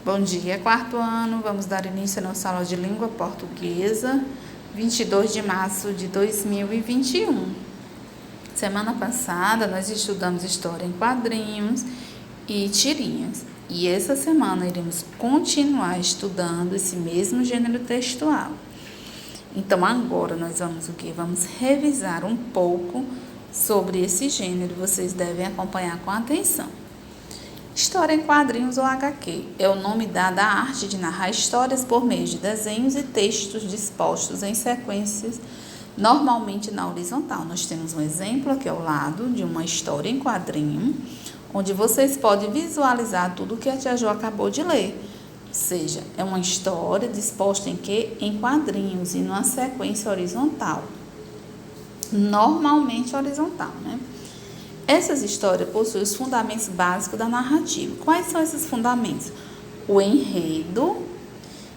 Bom dia, quarto ano. Vamos dar início à nossa aula de língua portuguesa, 22 de março de 2021. Semana passada, nós estudamos história em quadrinhos e tirinhas. E essa semana iremos continuar estudando esse mesmo gênero textual. Então, agora nós vamos o quê? Vamos revisar um pouco sobre esse gênero. Vocês devem acompanhar com atenção. História em quadrinhos ou HQ é o nome dado à arte de narrar histórias por meio de desenhos e textos dispostos em sequências, normalmente na horizontal. Nós temos um exemplo aqui ao lado de uma história em quadrinho, onde vocês podem visualizar tudo o que a tia Jo acabou de ler. Ou seja, é uma história disposta em quê? Em quadrinhos e numa sequência horizontal. Normalmente horizontal, né? Essas histórias possuem os fundamentos básicos da narrativa. Quais são esses fundamentos? O enredo,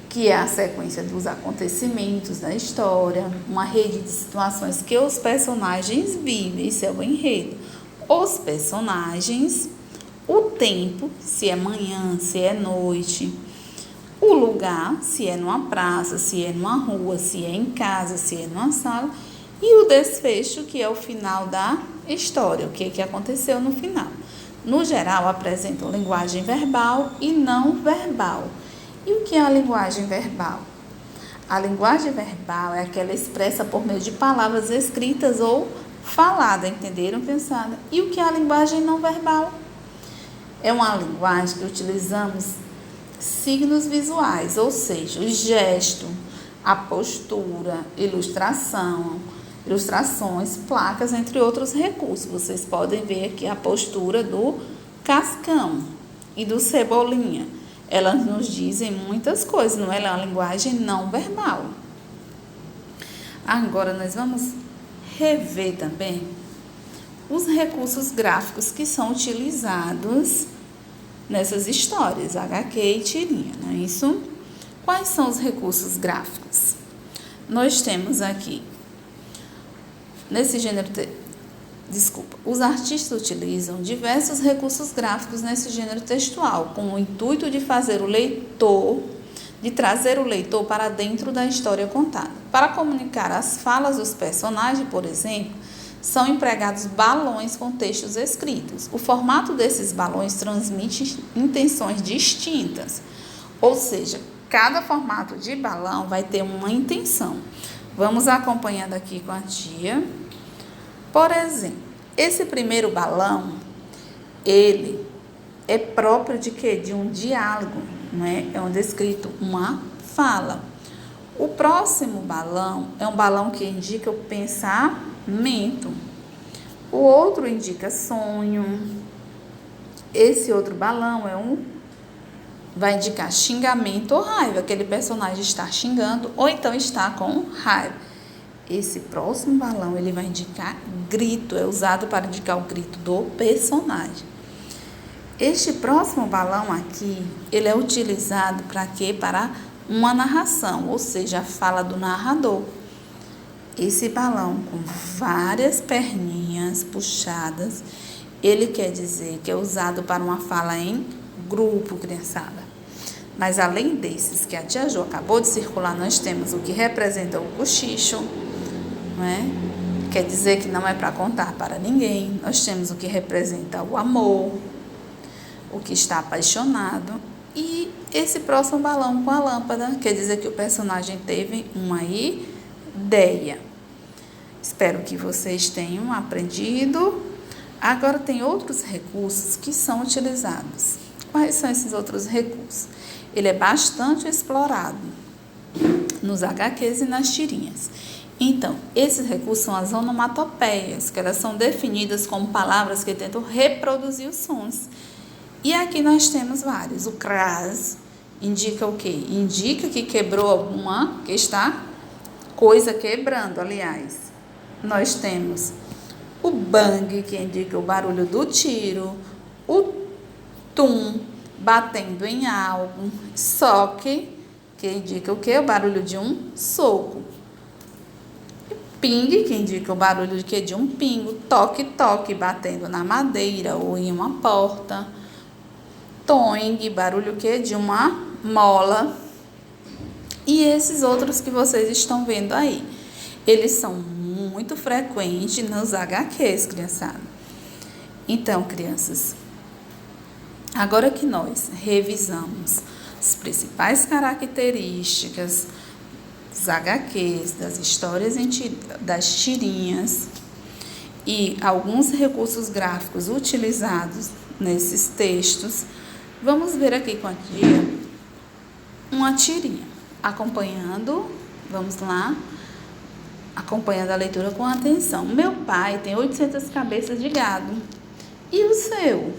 que é a sequência dos acontecimentos da história, uma rede de situações que os personagens vivem, isso é o enredo. Os personagens, o tempo, se é manhã, se é noite, o lugar, se é numa praça, se é numa rua, se é em casa, se é numa sala, e o desfecho, que é o final da história, o que aconteceu no final. No geral, apresentam linguagem verbal e não verbal. E o que é a linguagem verbal? A linguagem verbal é aquela expressa por meio de palavras escritas ou falada, entenderam, pensada? E o que é a linguagem não verbal? É uma linguagem que utilizamos signos visuais, ou seja, o gesto, a postura, ilustrações, placas, entre outros recursos. Vocês podem ver aqui a postura do Cascão e do Cebolinha. Elas nos dizem muitas coisas, não é? Ela é uma linguagem não verbal. Agora nós vamos rever também os recursos gráficos que são utilizados nessas histórias, HQ e tirinha, não é isso? Quais são os recursos gráficos? Nós temos aqui nesse gênero, os artistas utilizam diversos recursos gráficos nesse gênero textual, com o intuito de fazer o leitor, de trazer o leitor para dentro da história contada. Para comunicar as falas dos personagens, por exemplo, são empregados balões com textos escritos. O formato desses balões transmite intenções distintas, ou seja, cada formato de balão vai ter uma intenção. Vamos acompanhando aqui com a tia. Por exemplo, esse primeiro balão, ele é próprio de quê? De um diálogo, não é? É onde é escrito uma fala. O próximo balão é um balão que indica o pensamento. O outro indica sonho. Esse outro balão vai indicar xingamento ou raiva. Aquele personagem está xingando ou então está com raiva. Esse próximo balão, ele vai indicar grito, é usado para indicar o grito do personagem. Este próximo balão aqui, ele é utilizado para quê? Para uma narração, ou seja, a fala do narrador. Esse balão com várias perninhas puxadas, ele quer dizer que é usado para uma fala em grupo, criançada. Mas além desses que a tia Jo acabou de circular, nós temos o que representa o cochicho, não é? Quer dizer que não é para contar para ninguém. Nós temos o que representa o amor, o que está apaixonado. E esse próximo balão com a lâmpada, quer dizer que o personagem teve uma ideia. Espero que vocês tenham aprendido. Agora tem outros recursos que são utilizados. Quais são esses outros recursos? Ele é bastante explorado nos HQs e nas tirinhas. Então, esses recursos são as onomatopeias, que elas são definidas como palavras que tentam reproduzir os sons. E aqui nós temos vários. O cras indica o quê? Indica que quebrou alguma, que está coisa quebrando, aliás. Nós temos o bang, que indica o barulho do tiro. O tum, batendo em algo. Soque, que indica o quê? O barulho de um soco. Ping, que indica o barulho de quê? De um pingo. Toque, toque, batendo na madeira ou em uma porta. toing, barulho que de uma mola. E esses outros que vocês estão vendo aí, eles são muito frequentes nos HQs, criançada. Então, crianças, agora que nós revisamos as principais características dos HQs, das histórias das tirinhas e alguns recursos gráficos utilizados nesses textos, vamos ver aqui com a tia uma tirinha. Acompanhando, vamos lá, acompanhando a leitura com atenção. Meu pai tem 800 cabeças de gado. E o seu?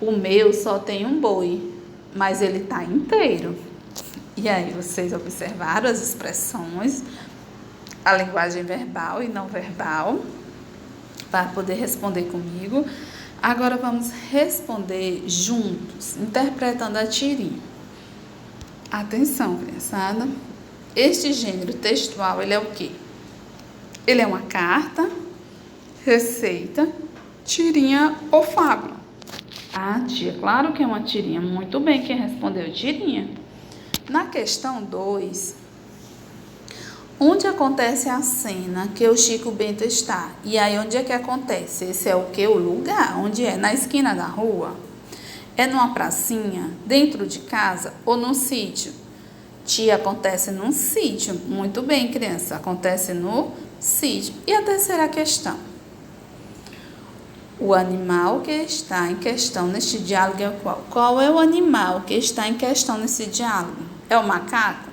O meu só tem um boi, mas ele está inteiro. E aí, vocês observaram as expressões, a linguagem verbal e não verbal, para poder responder comigo. Agora, vamos responder juntos, interpretando a tirinha. Atenção, criançada. Este gênero textual, ele é o quê? Ele é uma carta, receita, tirinha ou fábula? Ah, tia, claro que é uma tirinha. Muito bem, quem respondeu tirinha. Na questão 2, onde acontece a cena que o Chico Bento está? E aí, onde é que acontece? Esse é o quê? O lugar. Onde é? Na esquina da rua? É numa pracinha, dentro de casa ou num sítio? Tia, acontece num sítio. Muito bem, criança, acontece no sítio. E a terceira questão? O animal que está em questão neste diálogo é qual? Qual é o animal que está em questão nesse diálogo? É o macaco?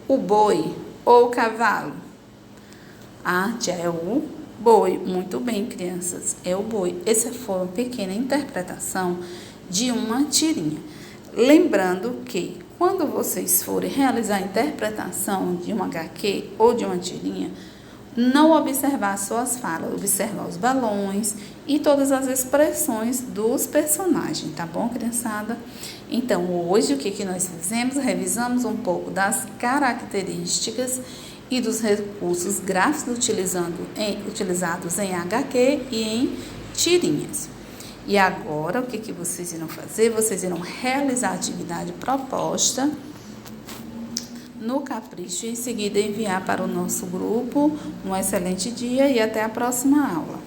O boi ou o cavalo? Ah, tia, é o boi. Muito bem, crianças, é o boi. Essa foi uma pequena interpretação de uma tirinha. Lembrando que quando vocês forem realizar a interpretação de uma HQ ou de uma tirinha, não observar só as falas, observar os balões e todas as expressões dos personagens, tá bom, criançada? Então, hoje o que nós fizemos? Revisamos um pouco das características e dos recursos gráficos utilizados em HQ e em tirinhas. E agora, o que vocês irão fazer? Vocês irão realizar a atividade proposta no Capricho e em seguida enviar para o nosso grupo. Um excelente dia e até a próxima aula.